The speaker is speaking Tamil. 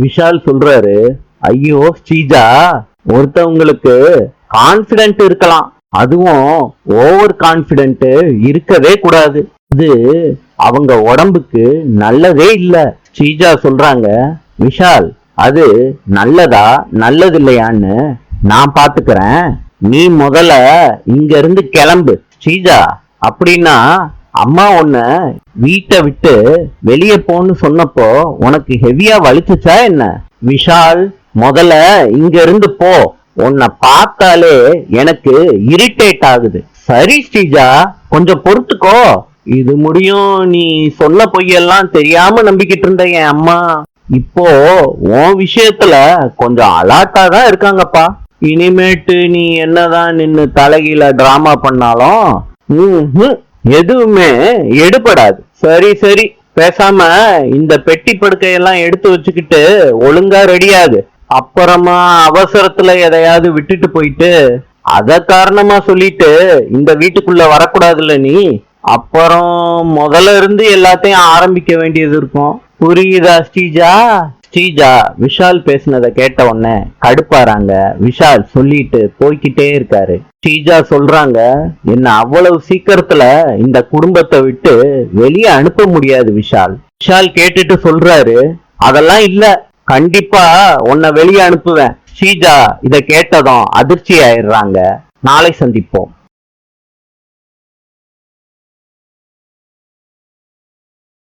விஷால் சொல்றாரு, ஐயோ ஸ்ரீஜா, ஒருத்தவங்களுக்கு கான்பிடென்ட் இருக்கலாம், அதுவும் ஓவர் கான்பிடென்ட் இருக்கவே கூடாது. இது அவங்க உடம்புக்கு நல்லதே இல்ல. ஸ்ரீஜா சொல்றாங்க, விஷால் அது நல்லதா நல்லது இல்லையான்னு நான் பாத்துக்கிறேன், நீ முதல்ல இங்க இருந்து கிளம்பு. ஸ்ரீஜா, அப்படின்னா அம்மா உன்ன வீட்டை விட்டு வெளியே போன்னு சொன்னப்போ உனக்கு ஹெவியா வலிச்சுச்சா என்ன? விஷால், முதல்ல இங்க இருந்து போ, உன்னை பார்த்தாலே எனக்கு இரிட்டேட் ஆகுது. சரி ஸ்ரீஜா, கொஞ்சம் பொறுத்துக்கோ, இது முடியும். நீ சொன்ன பொய்யெல்லாம் தெரியாம நம்பிக்கிட்டு இருந்த என் அம்மா இப்போ உன் விஷயத்துல கொஞ்சம் அலாட்டா தான் இருக்காங்கப்பா. இனிமேட்டு நீ என்னதான் நின்னு தலைகீழ டிராமா பண்ணாலும் எதுவுமே எடுபடாது. சரி சரி, பேசாம இந்த பெட்டி படுக்கையெல்லாம் எடுத்து வச்சுக்கிட்டு ஒழுங்கா ரெடியாகு. அப்புறமா அவசரத்துல எதையாவது விட்டுட்டு போயிட்டு அத காரணமா சொல்லிட்டு இந்த வீட்டுக்குள்ள வரக்கூடாதுல்ல நீ. அப்புறம் முதல்ல இருந்து எல்லாத்தையும் ஆரம்பிக்க வேண்டியது இருக்கும். புரியுதா ஸ்ரீஜா? ஸ்ரீஜா விஷால் பேசினதை கேட்ட உடனே கடுப்பாறாங்க. விஷால் சொல்லிட்டு போய்கிட்டே இருக்காரு. ஸ்ரீஜா சொல்றாங்க, என்ன அவ்வளவு சீக்கிரத்துல இந்த குடும்பத்தை விட்டு வெளியே அனுப்ப முடியாது விஷால். விஷால் கேட்டுட்டு சொல்றாரு, அதெல்லாம் இல்ல, கண்டிப்பா உன்னை வெளியே அனுப்புவேன். ஸ்ரீஜா இத கேட்டதும் அதிர்ச்சி ஆயிடுறாங்க. நாளை சந்திப்போம்.